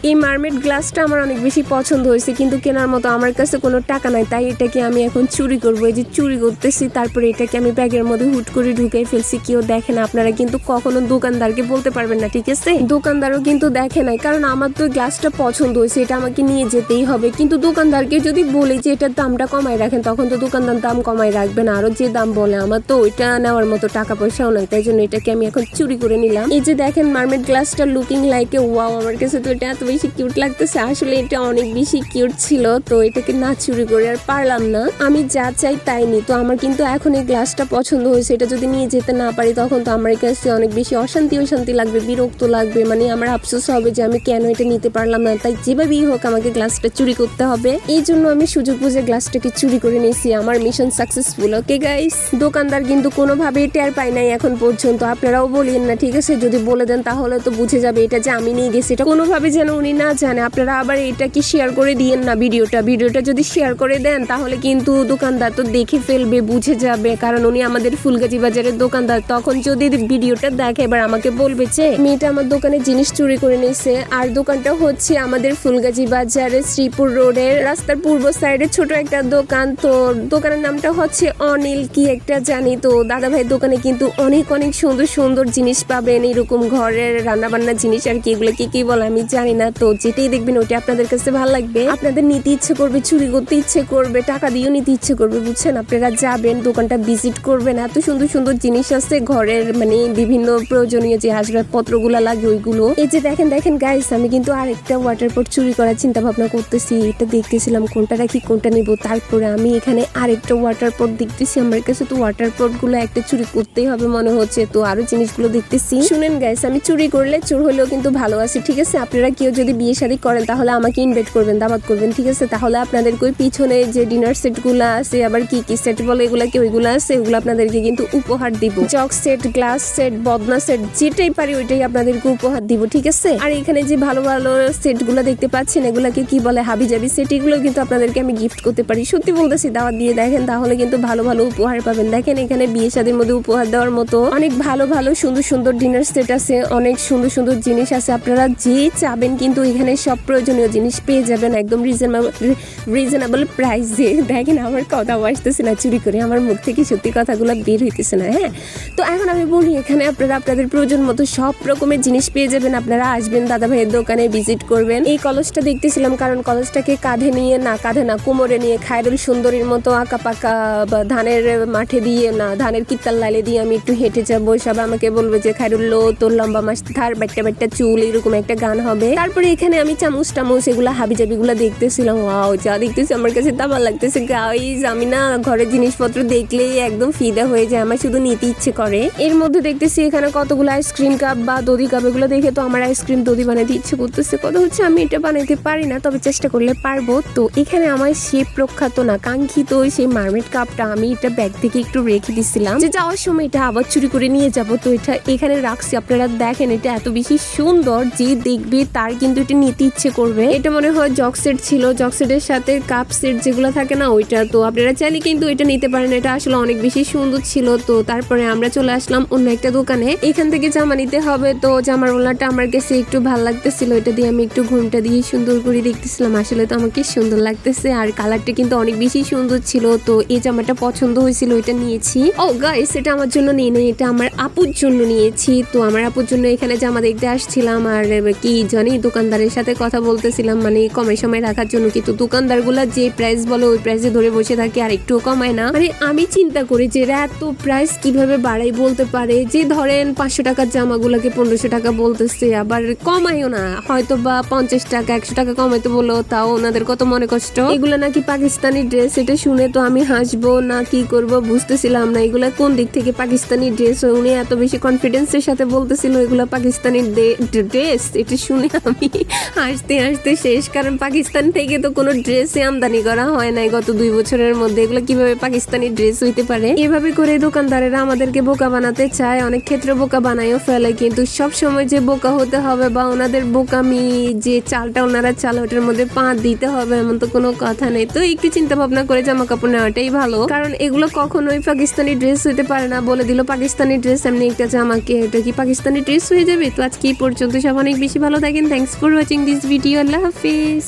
এই মার্মেড গ্লাসটা আমার অনেক বেশি পছন্দ হয়েছে, কিন্তু কেনার মতো আমার কাছে কোনো টাকা নাই, তাই এটাকে আমি এখন চুরি করবো। এই যে চুরি করতেছি, তারপরে এটাকে আমি ব্যাগের মধ্যে হুট করে ঢুকাই ফেলছি। কেউ দেখে না। আপনারা কিন্তু কখনো দোকানদারকে বলতে পারবেন না, ঠিক আছে? দোকানদারও কিন্তু দেখে নাই, কারণ আমার তো গ্লাসটা পছন্দ হয়েছে, এটা আমাকে নিয়ে যেতেই হবে। কিন্তু দোকানদারকে যদি বলি যে এটার দামটা কমাই রাখেন, তখন তো দোকানদার দাম কমাই রাখবে না, আরো যে দাম বলে। আমার তো ওইটা নেওয়ার মতো টাকা পয়সাও নাই, তাই জন্য এটাকে আমি এখন চুরি করে নিলাম। এই যে দেখেন মার্মেড গ্লাসটা লুকিং লাইক এ ওয়াও, আমার কাছে তো এটা এত বেশি কিউট লাগতেছে। আসলে এটা অনেক বেশি কিউট ছিল, তো এটাকে না চুরি করে আর পারলাম না। আমি যা চাই তাই নি। তো আমার কিন্তু এখন এই গ্লাসটা পছন্দ হয়েছে, এটা যদি নিয়ে যেতে না পারি তখন তো আমার কাছে অনেক বেশি অশান্তি লাগবে, বিরক্ত লাগবে, মানে আমার আফসোস হবে যে আমি কেন এটা নিতে পারলাম না। তাই যেভাবেই হোক আমাকে গ্লাসটা চুরি করতে হবে। এই জন্য আমি সুযোগ বুঝে গ্লাসটাকে চুরি করে নিয়েছি। আমার মিশন সাকসেসফুল। ওকে গাইস, দোকানদার কিন্তু কোনোভাবেই টের পায় নাই এখন পর্যন্ত। আপনারাও বলিয়েন না, ঠিক আছে? যদি বলে দেন তাহলে তো বুঝে যাবে এটা যে আমি নিয়ে গেছি, এটা কোনোভাবে যেন উনি না জানে। আপনারা আবার এটা কি শেয়ার করে দিয়েন না ভিডিওটা যদি শেয়ার করে দেন তাহলে কিন্তু দোকানদার তো দেখে ফেলবে, বুঝে যাবে, কারণ উনি আমাদের ফুলগাজী বাজারের দোকানদার। তখন যদি ভিডিওটা দেখে এবার আমাকে বলবে যে মেয়েটা আমার দোকানে জিনিস চুরি করে নিয়েছে। আর দোকানটা হচ্ছে আমাদের ফুলগাজী বাজারের শ্রীপুর রোডের রাস্তার পূর্ব সাইডে ছোট একটা দোকান। তো দোকানের নামটা হচ্ছে অনিল কি একটা জানি। তো দাদা ভাই দোকানে কিন্তু অনেক সুন্দর সুন্দর জিনিস পাবেন, এরকম ঘরের রান্নাবান্না জিনিস আর কি, এগুলো কি বলে আমি জানি না। তো যেটাই দেখবেন ওটা আপনাদের কাছে ভালো লাগবে, আপনাদের নিতে ইচ্ছে করবে, চুরি করতে ইচ্ছে করবে, টাকা দিয়েও নিতে ইচ্ছে করবে, বুঝছেন? আপনারা যাবেন, দোকানটা ভিজিট করবেন, এত সুন্দর সুন্দর জিনিস আছে ঘরের, মানে বিভিন্ন প্রয়োজনীয় যে আসবাবপত্রগুলো লাগে ওইগুলো। এই যে দেখেন গাইস, আমি কিন্তু আরেকটা ওয়াটার পট চুরি করার চিন্তা ভাবনা করতেছি। এটা দেখতেছিলাম কোনটা রাখি কোনটা নেব, তারপরে আমি এখানে আরেকটা ওয়াটার পট দেখতেছি। আমার কাছে তো ওয়াটার পট গুলো একটা চুরি করতেই হবে মনে হচ্ছে, তো আরো জিনিসগুলো দেখতেছি। শুনেন গাইস, আমি চুরি করলে চোর হলেও কিন্তু ভালো আছে, ঠিক আছে? আপনারা কেউ যদি বিয়ে শাদী করেন তাহলে আমাকে ইনভাইট করবেন, দাওয়াত করবেন, ঠিক আছে? তাহলে আপনাদের ওই পিছনে যে ডিনার সেট গুলা আছে, আবার কি সেট বলে এগুলা, কি ওইগুলো আছে, ওগুলো আপনাদেরকে কিন্তু উপহার দিব। জগ সেট, গ্লাস সেট, বদনা সেট, যেটাই পারি ওইটাই আপনাদেরকে উপহার দিব, ঠিক আছে? আর এখানে যে ভালো ভালো সেট গুলা দেখতে পাচ্ছেন, এগুলাকে কি বলে, হাবি জাবি সেট, এগুলো কিন্তু আপনাদেরকে আমি গিফট করতে পারি। সত্যি বলতেছি, দাওয়াত দিয়ে দেখেন তাহলে কিন্তু ভালো ভালো উপহার পাবেন। দেখেন এখানে বিয়ে শাদীর মধ্যে উপহার দেওয়ার মতো অনেক ভালো সুন্দর সুন্দর ডিনার সেট আছে, অনেক সুন্দর সুন্দর জিনিস আছে। আপনারা যে চাবেন কিন্তু এখানে সব প্রয়োজনীয় জিনিস পেয়ে যাবেন একদম রিজনেবল প্রাইসে। দেখেন আমার কথা আসতেছে না, চুরি করে আমার মুখ থেকে সত্যি কথাগুলো বের হইতেছে না। হ্যাঁ, তো এখন আমি বলি, এখানে আপনারা আপনাদের প্রয়োজন মতো সব রকমের জিনিস পেয়ে যাবেন। আপনারা আসবেন, দাদা ভাইয়ের দোকানে ভিজিট করবেন। এই কলসটা দেখতেছিলাম, কারণ কলসটাকে কাঁধে না কোমরে নিয়ে খায়রুল সুন্দরীর মতো আঁকা পাকা ধানের মাঠে দিয়ে না, ধানের কিত্তাল লাইলে দিয়ে আমি একটু হেঁটে যাবো। সব আমাকে বলবে যে খায়রুল লো তোর লম্বা মাস ধার বাট্টা চুল, এরকম একটা গান হবে। তারপরে এখানে আমি চামচ এগুলা হাবিজাবি গুলা দেখতেছিলাম। ওয়াও, যা দেখতেছি আমার কাছে তা ভালো লাগতেছে গাইস। আমি না ঘরের জিনিসপত্র দেখলেই একদম ফিদা হয়ে যায়, আমার শুধু নিতে ইচ্ছে করে। এর মধ্যে দেখতেছি এখানে কতগুলো আইসক্রিম কাপ বা দধি কাপ, এগুলো দেখে তো আমার আইসক্রিম দধি বানাতে ইচ্ছে করতেছে। কথা হচ্ছে আমি এটা বানাইতে পারি না, তবে চেষ্টা করলে পারবো। তো এখানে আমার সেই প্রখ্যাত না কাঙ্ক্ষিত সেই মার্মেড কাপটা আমি এটা ব্যাগ থেকে একটু রেখে দিছিলাম, যে যাওয়ার সময় এটা আবার চুরি করে নিয়ে যাবো। তো এটা এখানে রাখছি। আপনারা দেখেন এটা এত বেশি সুন্দর, যে দেখবে তার কিন্তু এটা নিতে ইচ্ছে করবে। এটা মনে হয় জগ সেট ছিল, জগ সেটের সাথে কাপ সেট যেগুলো থাকে না ওইটা। তো আপনারা চাইলে কিন্তু এটা নিতে পারেন, এটা আসলে অনেক বেশি সুন্দর ছিল। তো তারপরে আমরা চলে আসলাম অন্য একটা দোকানে, এখান থেকে জামা নিতে হবে। তো জামার ওলাটা আমার কাছে একটু ভালো লাগতেছিল, এটা দিয়ে আমি একটু ঘুমটা দিয়ে সুন্দর করে দেখতেছিলাম। আসলে তো আমাকে সুন্দর লাগতেছে, আর কালারটা কিন্তু অনেক বেশি সুন্দর ছিল। তো এই জামাটা পছন্দ হয়েছিল, এটা নিয়েছি। ও গাইস, এটা আমার জন্য নিয়ে নেই, এটা আমার আপুর জন্য নিয়েছি। তো আমার আপুর জন্য এখানে জামা দেখতে আসছিলাম, আর কি জানি দোকানদারের সাথে কথা বলতেছিলাম, মানে কমে সময় রাখার জন্য। কিন্তু দোকানদার গুলা যে প্রাইস বলে ওই প্রাইসে ধরে বসে থাকে, আর একটু কমায় না। মানে আমি চিন্তা করি যে এত প্রাইস কিভাবে বাড়াই বলতে পারে, যে ধরেন 500 টাকার জামাগুলাকে 1500 টাকা বলতেছে, আবার কমায়ও না, হয়তো বা 50 টাকা 100 টাকা কমাইতে বলো, তাও ওনাদের কত মনে কষ্ট। এগুলা নাকি পাকিস্তানি ড্রেস, এটা শুনে তো আমি হাসবো না কি করব বুঝতেছিলাম না, এগুলা কোন দিক থেকে পাকিস্তানি ড্রেস। উনি এত বেশি কনফিডেন্সের সাথে বলতেছিল এগুলা পাকিস্তানি ড্রেস, এটা শুনে আমি হাসতে শেষ। কারণ পাকিস্তান থেকে তো কোনো ড্রেসে আমদানি করা হয় নাই গত 2 বছরের মধ্যে, এগুলো কিভাবে পাকিস্তানি ড্রেস হইতে পারে? এভাবে করে দোকানদারেরা আমাদেরকে বোকা বানাতে চায়, অনেক ক্ষেত্রে বোকা বানাইও ফেলে। কিন্তু সব সময় যে বোকা হতে হবে বা ওনাদের বোকামি যে চালটা ওনারা চাল ওটার মধ্যে পা দিতে হবে এমন তো কোনো কথা নেই। তো একটু চিন্তা ভাবনা করে জামা কাপড় নেওয়াটাই ভালো, কারণ এগুলো কখনোই পাকিস্তানি ড্রেস হইতে পারে না। বলে দিল পাকিস্তানি ড্রেস, এমনি একটা জামাকে এটা কি পাকিস্তানি ড্রেস হয়ে যাবে? তো আজকে এই পর্যন্ত, সব অনেক বেশি ভালো থাকেন। Thanks. Thanks for watching this video, Allah Hafiz.